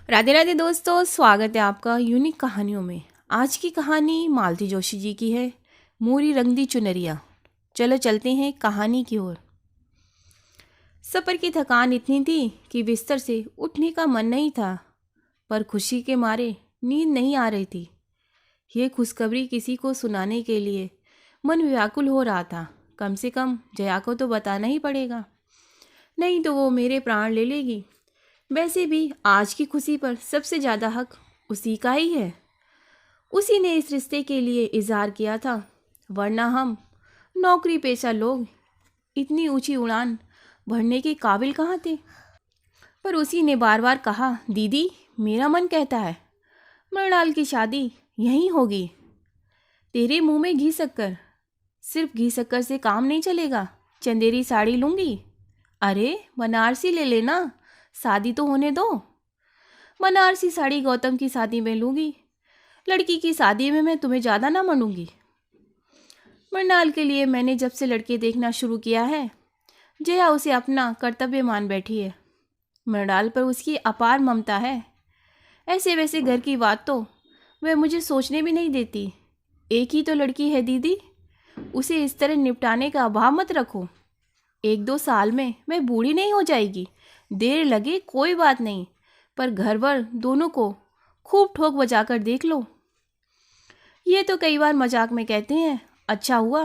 राधे राधे दोस्तों, स्वागत है आपका यूनिक कहानियों में। आज की कहानी मालती जोशी जी की है, मोरी रंग दी चुनरिया। चलो चलते हैं कहानी की ओर। सफ़र की थकान इतनी थी कि बिस्तर से उठने का मन नहीं था, पर खुशी के मारे नींद नहीं आ रही थी। ये खुशखबरी किसी को सुनाने के लिए मन व्याकुल हो रहा था। कम से कम जया को तो बताना ही पड़ेगा, नहीं तो वो मेरे प्राण ले लेगी। वैसे भी आज की खुशी पर सबसे ज़्यादा हक उसी का ही है। उसी ने इस रिश्ते के लिए इजहार किया था, वरना हम नौकरी पेशा लोग इतनी ऊंची उड़ान भरने के काबिल कहाँ थे। पर उसी ने बार बार कहा, दीदी मेरा मन कहता है मृणाल की शादी यहीं होगी। तेरे मुंह में घी शक्कर, सिर्फ घी शक्कर से काम नहीं चलेगा। चंदेरी साड़ी लूँगी। अरे बनारसी ले लेना, शादी तो होने दो। बनारसी साड़ी गौतम की शादी में लूँगी, लड़की की शादी में मैं तुम्हें ज़्यादा ना मनूंगी। मृणाल के लिए मैंने जब से लड़के देखना शुरू किया है, जया उसे अपना कर्तव्य मान बैठी है। मृणाल पर उसकी अपार ममता है। ऐसे वैसे घर की बात तो वह मुझे सोचने भी नहीं देती। एक ही तो लड़की है दीदी, उसे इस तरह निपटाने का अभाव मत रखो। 1-2 साल में वह बूढ़ी नहीं हो जाएगी। देर लगे कोई बात नहीं, पर घर भर दोनों को खूब ठोक बजाकर देख लो। ये तो कई बार मजाक में कहते हैं। अच्छा हुआ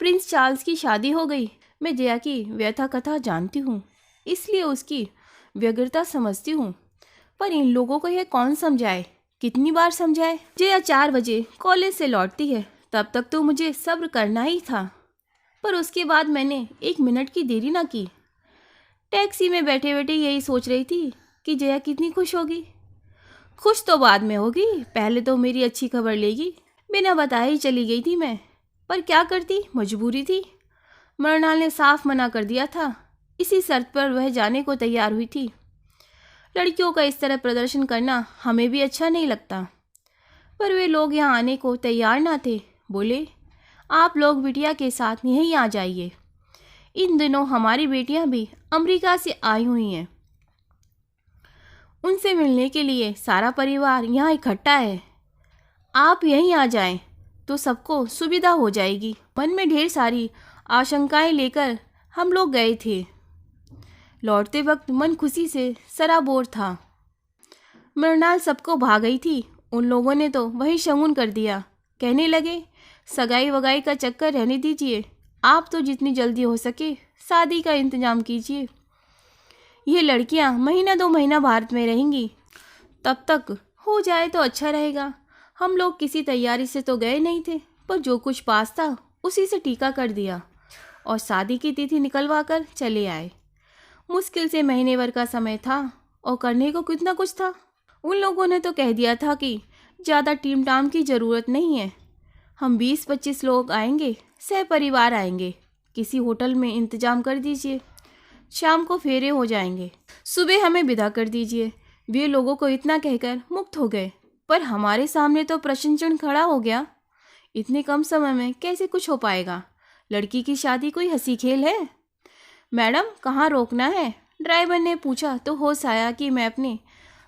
प्रिंस चार्ल्स की शादी हो गई। मैं जया की व्यथा कथा जानती हूँ, इसलिए उसकी व्यग्रता समझती हूँ। पर इन लोगों को यह कौन समझाए, कितनी बार समझाए। जया 4 बजे कॉलेज से लौटती है, तब तक तो मुझे सब्र करना ही था, पर उसके बाद मैंने 1 मिनट की देरी ना की। टैक्सी में बैठे बैठे यही सोच रही थी कि जया कितनी खुश होगी। खुश तो बाद में होगी, पहले तो मेरी अच्छी खबर लेगी। बिना बताए ही चली गई थी मैं, पर क्या करती, मजबूरी थी। मृणाल ने साफ मना कर दिया था, इसी शर्त पर वह जाने को तैयार हुई थी। लड़कियों का इस तरह प्रदर्शन करना हमें भी अच्छा नहीं लगता, पर वे लोग यहाँ आने को तैयार ना थे। बोले, आप लोग बिटिया के साथ यहीं आ जाइए। इन दिनों हमारी बेटियां भी अमेरिका से आई हुई हैं, उनसे मिलने के लिए सारा परिवार यहाँ इकट्ठा है। आप यहीं आ जाएं तो सबको सुविधा हो जाएगी। मन में ढेर सारी आशंकाएं लेकर हम लोग गए थे। लौटते वक्त मन खुशी से सराबोर था। मृणाल सबको भा गई थी। उन लोगों ने तो वही शगुन कर दिया। कहने लगे, सगाई वगाई का चक्कर रहने दीजिए, आप तो जितनी जल्दी हो सके शादी का इंतजाम कीजिए। ये लड़कियां महीना 2 महीना भारत में रहेंगी, तब तक हो जाए तो अच्छा रहेगा। हम लोग किसी तैयारी से तो गए नहीं थे, पर जो कुछ पास था उसी से टीका कर दिया और शादी की तिथि निकलवा कर चले आए। मुश्किल से महीने भर का समय था और करने को कितना कुछ था। उन लोगों ने तो कह दिया था कि ज़्यादा टीम टाम की ज़रूरत नहीं है, हम 20-25 लोग आएंगे, सह परिवार आएंगे। किसी होटल में इंतजाम कर दीजिए, शाम को फेरे हो जाएंगे, सुबह हमें विदा कर दीजिए। वे लोगों को इतना कहकर मुक्त हो गए, पर हमारे सामने तो प्रश्नचिन्ह खड़ा हो गया। इतने कम समय में कैसे कुछ हो पाएगा? लड़की की शादी कोई हंसी खेल है? मैडम कहाँ रोकना है? ड्राइवर ने पूछा तो होश आया कि मैं अपने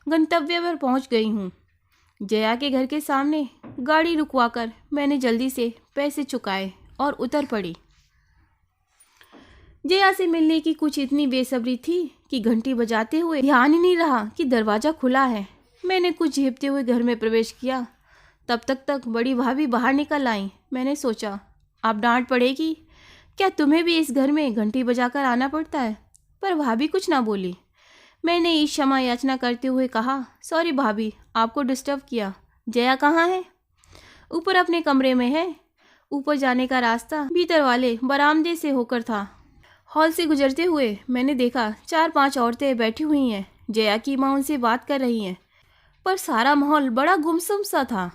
गंतव्य पर पहुंच गई हूँ। जया के घर के सामने गाड़ी रुकवाकर मैंने जल्दी से पैसे चुकाए और उतर पड़ी। जया से मिलने की कुछ इतनी बेसब्री थी कि घंटी बजाते हुए ध्यान ही नहीं रहा कि दरवाज़ा खुला है। मैंने कुछ झेपते हुए घर में प्रवेश किया। तब तक बड़ी भाभी बाहर निकल आई। मैंने सोचा, अब डांट पड़ेगी, क्या तुम्हें भी इस घर में घंटी बजाकर आना पड़ता है? पर भाभी कुछ ना बोली। मैंने ईश क्षमा याचना करते हुए कहा, सॉरी भाभी, आपको डिस्टर्ब किया। जया कहाँ है? ऊपर अपने कमरे में है। ऊपर जाने का रास्ता भीतर वाले बरामदे से होकर था। हॉल से गुजरते हुए मैंने देखा 4-5 औरतें बैठी हुई हैं। जया की माँ उनसे बात कर रही हैं, पर सारा माहौल बड़ा गुमसुम सा था।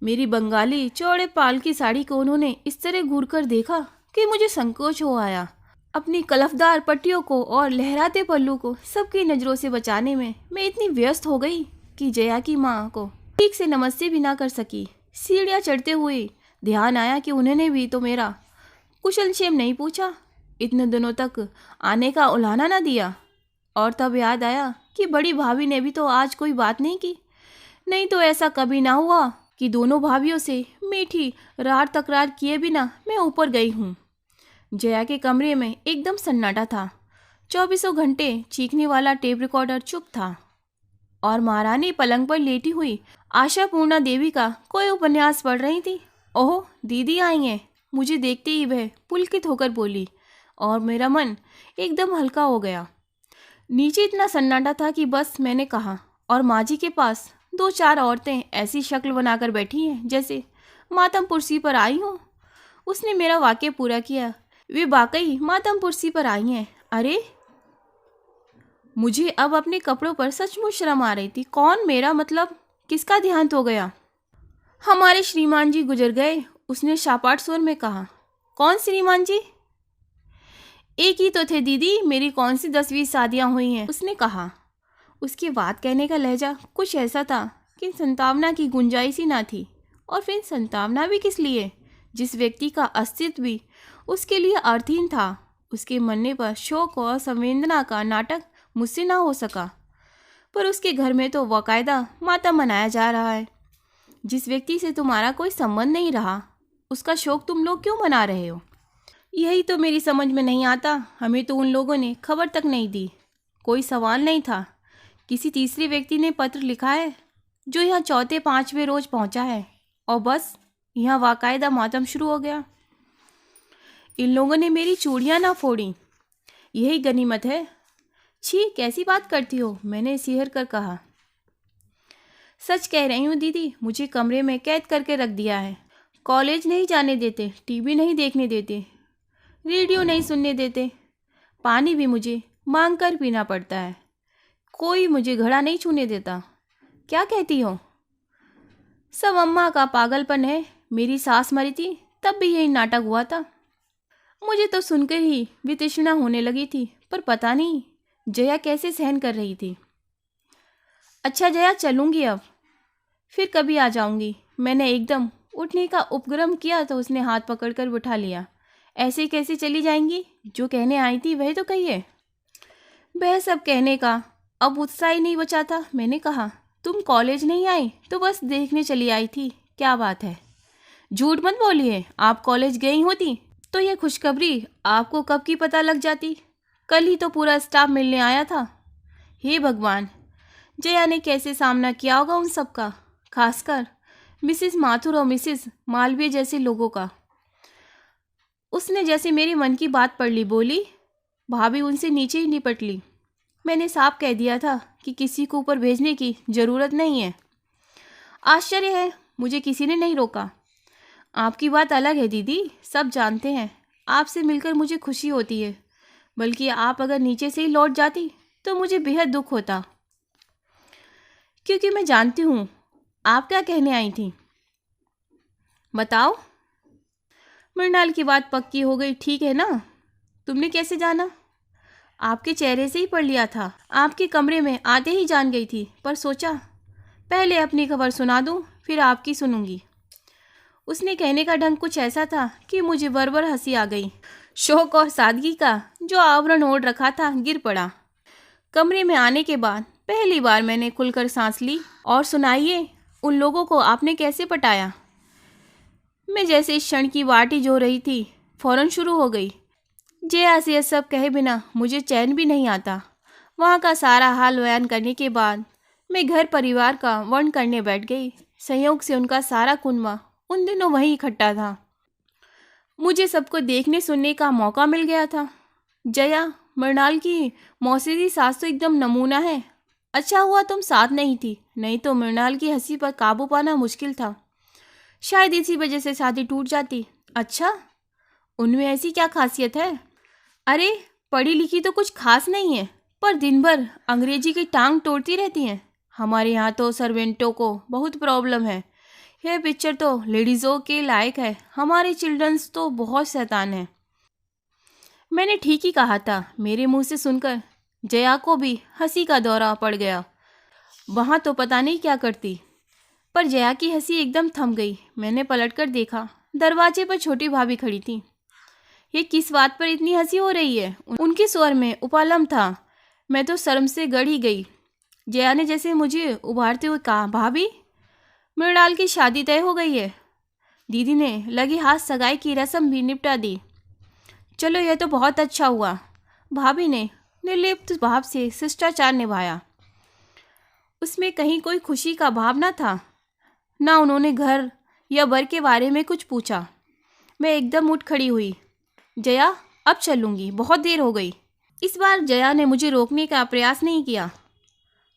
मेरी बंगाली चौड़े पाल की साड़ी को उन्होंने इस तरह घूरकर देखा कि मुझे संकोच हो आया। अपनी कलफदार पट्टियों को और लहराते पल्लू को सबकी नज़रों से बचाने में मैं इतनी व्यस्त हो गई कि जया की माँ को ठीक से नमस्ते भी ना कर सकी। सीढ़ियाँ चढ़ते हुए ध्यान आया कि उन्होंने भी तो मेरा कुशल क्षेम नहीं पूछा, इतने दिनों तक आने का उलाहना ना दिया। और तब याद आया कि बड़ी भाभी ने भी तो आज कोई बात नहीं की। नहीं तो ऐसा कभी ना हुआ कि दोनों भाभीयों से मीठी रार तकरार किए बिना मैं ऊपर गई हूँ। जया के कमरे में एकदम सन्नाटा था। 24 घंटे चीखने वाला टेप रिकॉर्डर चुप था और महारानी पलंग पर लेटी हुई आशापूर्णा देवी का कोई उपन्यास पढ़ रही थी। ओह, दीदी आई हैं, मुझे देखते ही वह पुलकित होकर बोली और मेरा मन एकदम हल्का हो गया। नीचे इतना सन्नाटा था कि बस मैंने कहा, और माँ जी के पास 2-4 औरतें ऐसी शक्ल बनाकर बैठी हैं जैसे मातमपुरसी पर आई हों। उसने मेरा वाक्य पूरा किया। वे वाकई मातमपुरसी पर आई हैं। अरे, मुझे अब अपने कपड़ों पर सचमुच शर्म आ रही थी। कौन? मेरा मतलब किसका देहांत हो गया? हमारे श्रीमान जी गुजर गए, उसने शापाट स्वर में कहा। कौन श्रीमान जी? एक ही तो थे दीदी, मेरी कौन सी 10-20 शादियां हुई हैं, उसने कहा। उसकी बात कहने का लहजा कुछ ऐसा था कि संतावना की गुंजाइश ही ना थी। और फिर संतावना भी किस लिए, जिस व्यक्ति का अस्तित्व भी उसके लिए अर्थहीन था। उसके मरने पर शोक और संवेदना का नाटक मुझसे ना हो सका, पर उसके घर में तो बाकायदा मातम मनाया जा रहा है। जिस व्यक्ति से तुम्हारा कोई संबंध नहीं रहा, उसका शोक तुम लोग क्यों मना रहे हो? यही तो मेरी समझ में नहीं आता। हमें तो उन लोगों ने खबर तक नहीं दी। कोई सवाल नहीं था। किसी तीसरे व्यक्ति ने पत्र लिखा है जो यहाँ 4-5वें रोज पहुँचा है, और बस यहाँ बाकायदा मातम शुरू हो गया। इन लोगों ने मेरी चूड़ियाँ ना फोड़ी, यही गनीमत है। छी, कैसी बात करती हो, मैंने सिहर कर कहा। सच कह रही हूँ दीदी, मुझे कमरे में कैद करके रख दिया है। कॉलेज नहीं जाने देते, टीवी नहीं देखने देते, रेडियो नहीं सुनने देते, पानी भी मुझे मांग कर पीना पड़ता है, कोई मुझे घड़ा नहीं छूने देता। क्या कहती हो? सब अम्मा का पागलपन है। मेरी सास मरी थी तब भी यही नाटक हुआ था। मुझे तो सुनकर ही वितृष्णा होने लगी थी, पर पता नहीं जया कैसे सहन कर रही थी। अच्छा जया, चलूँगी अब, फिर कभी आ जाऊँगी। मैंने एकदम उठने का उपक्रम किया तो उसने हाथ पकड़कर बिठा लिया। ऐसे कैसे चली जाएंगी? जो कहने आई थी वह तो कहिए। वह सब कहने का अब उत्साह ही नहीं बचा था। मैंने कहा, तुम कॉलेज नहीं आई तो बस देखने चली आई थी, क्या बात है? झूठ मत बोलिए, आप कॉलेज गई होती तो यह खुशखबरी आपको कब की पता लग जाती। कल ही तो पूरा स्टाफ मिलने आया था। हे भगवान, जया ने कैसे सामना किया होगा उन सब का, खासकर मिसिस माथुर और मिसिस मालवीय जैसे लोगों का। उसने जैसे मेरे मन की बात पढ़ ली, बोली, भाभी उनसे नीचे ही निपट ली। मैंने साफ कह दिया था कि किसी को ऊपर भेजने की ज़रूरत नहीं है। आश्चर्य है, मुझे किसी ने नहीं रोका। आपकी बात अलग है दीदी, सब जानते हैं। आपसे मिलकर मुझे खुशी होती है, बल्कि आप अगर नीचे से ही लौट जाती तो मुझे बेहद दुख होता, क्योंकि मैं जानती हूँ आप क्या कहने आई थी। बताओ। मृणाल की बात पक्की हो गई, ठीक है ना? तुमने कैसे जाना? आपके चेहरे से ही पढ़ लिया था। आपके कमरे में आते ही जान गई थी, पर सोचा पहले अपनी खबर सुना दूं, फिर आपकी सुनूंगी। उसने कहने का ढंग कुछ ऐसा था कि मुझे बरबर हंसी आ गई। शौक और सादगी का जो आवरण ओढ़ रखा था गिर पड़ा। कमरे में आने के बाद पहली बार मैंने खुलकर सांस ली। और सुनाइए, उन लोगों को आपने कैसे पटाया? मैं जैसे इस क्षण की वाटी जो रही थी फौरन शुरू हो गई। जया से यह सब कहे बिना मुझे चैन भी नहीं आता। वहाँ का सारा हाल बयान करने के बाद मैं घर परिवार का वर्णन करने बैठ गई। संयोग से उनका सारा कुनबा उन दिनों वहीं इकट्ठा था। मुझे सबको देखने सुनने का मौका मिल गया था। जया, मृणाल की मौसेरी सास तो एकदम नमूना है। अच्छा हुआ तुम साथ नहीं थी, नहीं तो मृणाल की हंसी पर काबू पाना मुश्किल था। शायद इसी वजह से शादी टूट जाती। अच्छा, उनमें ऐसी क्या खासियत है? अरे, पढ़ी लिखी तो कुछ खास नहीं है, पर दिन भर अंग्रेजी की टांग तोड़ती रहती हैं। हमारे यहाँ तो सर्वेंटों को बहुत प्रॉब्लम है। यह पिक्चर तो लेडीज़ों के लायक है। हमारे चिल्ड्रंस तो बहुत शैतान हैं। मैंने ठीक ही कहा था। मेरे मुंह से सुनकर जया को भी हंसी का दौरा पड़ गया। वहाँ तो पता नहीं क्या करती, पर जया की हंसी एकदम थम गई। मैंने पलटकर देखा, दरवाजे पर छोटी भाभी खड़ी थी। ये किस बात पर इतनी हंसी हो रही है? उनके स्वर में उपालम था। मैं तो शर्म से गड़ ही गई। जया ने जैसे मुझे उभारते हुए कहा, भाभी मृणाल की शादी तय हो गई है। दीदी ने लगे हाथ सगाई की रस्म भी निपटा दी। चलो यह तो बहुत अच्छा हुआ। भाभी ने निर्लिप्त भाव से शिष्टाचार निभाया। उसमें कहीं कोई खुशी का भाव न था। ना उन्होंने घर या वर के बारे में कुछ पूछा। मैं एकदम उठ खड़ी हुई। जया अब चलूँगी, बहुत देर हो गई। इस बार जया ने मुझे रोकने का प्रयास नहीं किया।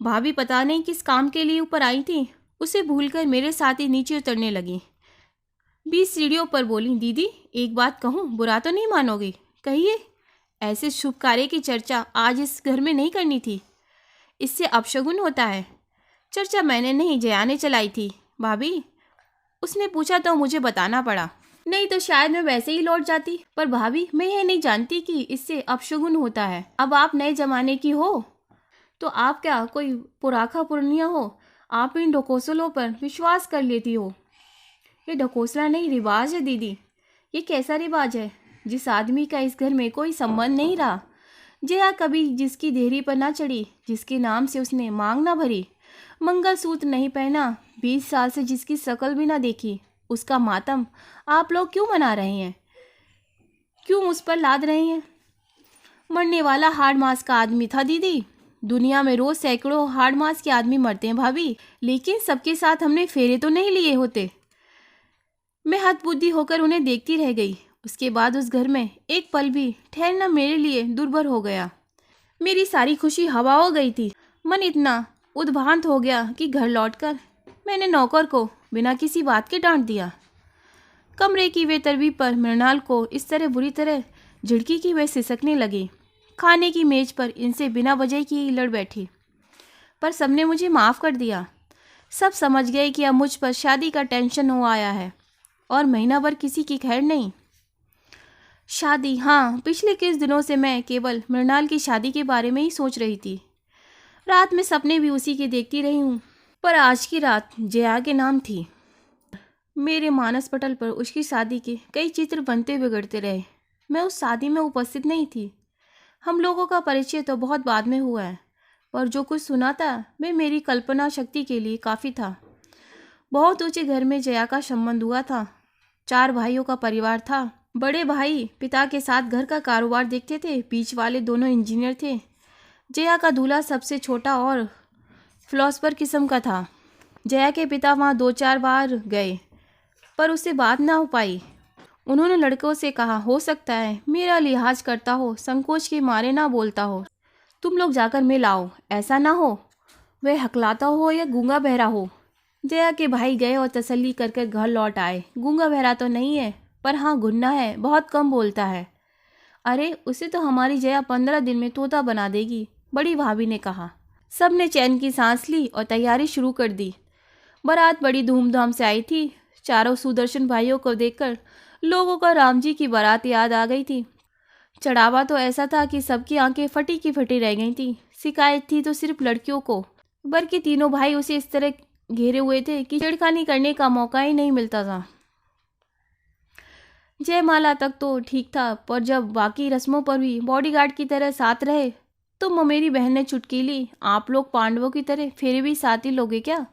भाभी पता नहीं किस काम के लिए ऊपर आई थी, उसे भूलकर मेरे साथ ही नीचे उतरने लगी। 20 सीढ़ियों पर बोली, दीदी एक बात कहूँ, बुरा तो नहीं मानोगी? कहिए। ऐसे शुभ कार्य की चर्चा आज इस घर में नहीं करनी थी, इससे अपशगुन होता है। चर्चा मैंने नहीं, जया ने चलाई थी। भाभी, उसने पूछा तो मुझे बताना पड़ा, नहीं तो शायद मैं वैसे ही लौट जाती। पर भाभी, मैं ये नहीं जानती कि इससे अपशगुन होता है। अब आप नए जमाने की हो तो आप क्या कोई पुराखा पुरनिया हो? आप इन ढकोसलों पर विश्वास कर लेती हो। ये ढकोसला नहीं, रिवाज है दीदी। ये कैसा रिवाज है? जिस आदमी का इस घर में कोई संबंध नहीं रहा, जया कभी जिसकी देहरी पर ना चढ़ी, जिसके नाम से उसने मांग ना भरी, मंगलसूत्र नहीं पहना, 20 साल से जिसकी शकल भी ना देखी, उसका मातम आप लोग क्यों मना रहे हैं? क्यों उस पर लाद रहे हैं? मरने वाला हाड़ मास का आदमी था दीदी। दुनिया में रोज सैकड़ों हाड़ मास के आदमी मरते हैं भाभी, लेकिन सबके साथ हमने फेरे तो नहीं लिए होते। मैं हतबुद्धि होकर उन्हें देखती रह गई। उसके बाद उस घर में एक पल भी ठहरना मेरे लिए दुर्भर हो गया। मेरी सारी खुशी हवा हो गई थी। मन इतना उद्भ्रांत हो गया कि घर लौटकर मैंने नौकर को बिना किसी बात के डांट दिया। कमरे की वे तरवी पर मृणाल को इस तरह बुरी तरह झिड़की कि वे सिसकने लगी। खाने की मेज पर इनसे बिना वजह की ही लड़ बैठी। पर सबने मुझे माफ़ कर दिया। सब समझ गए कि अब मुझ पर शादी का टेंशन हो आया है और महीना भर किसी की खैर नहीं। शादी, हाँ, पिछले कुछ दिनों से मैं केवल मृणाल की शादी के बारे में ही सोच रही थी। रात में सपने भी उसी के देखती रही हूँ, पर आज की रात जया के नाम थी। मेरे मानस पटल पर उसकी शादी के कई चित्र बनते बिगड़ते रहे। मैं उस शादी में उपस्थित नहीं थी। हम लोगों का परिचय तो बहुत बाद में हुआ है, पर जो कुछ सुना था वह मेरी कल्पना शक्ति के लिए काफ़ी था। बहुत ऊंचे घर में जया का संबंध हुआ था। 4 भाइयों का परिवार था। बड़े भाई पिता के साथ घर का कारोबार देखते थे, बीच वाले दोनों इंजीनियर थे। जया का दूल्हा सबसे छोटा और फिलोसफर किस्म का था। जया के पिता वहाँ 2-4 बार गए, पर उससे बात ना हो पाई। उन्होंने लड़कों से कहा, हो सकता है मेरा लिहाज करता हो, संकोच के मारे ना बोलता हो, तुम लोग जाकर मिल आओ। ऐसा ना हो वह हकलाता हो या गूंगा बहरा हो। जया के भाई गए और तसल्ली कर कर घर लौट आए। गूंगा बहरा तो नहीं है, पर हाँ गुन्ना है, बहुत कम बोलता है। अरे उसे तो हमारी जया 15 दिन में तोता बना देगी, बड़ी भाभी ने कहा। सब ने चैन की सांस ली और तैयारी शुरू कर दी। बारात बड़ी धूमधाम से आई थी। चारों सुदर्शन भाइयों को देखकर लोगों को राम जी की बारात याद आ गई थी। चढ़ावा तो ऐसा था कि सबकी आंखें फटी की फटी रह गई थी। शिकायत थी तो सिर्फ लड़कियों को, बल्कि तीनों भाई उसे इस तरह घेरे हुए थे कि छेड़खानी करने का मौका ही नहीं मिलता था। जयमाला तक तो ठीक था, पर जब बाकी रस्मों पर भी बॉडीगार्ड की तरह साथ रहे तो मेरी बहन ने चुटकी ली, आप लोग पांडवों की तरह फेरे भी साथ ही लोगे क्या?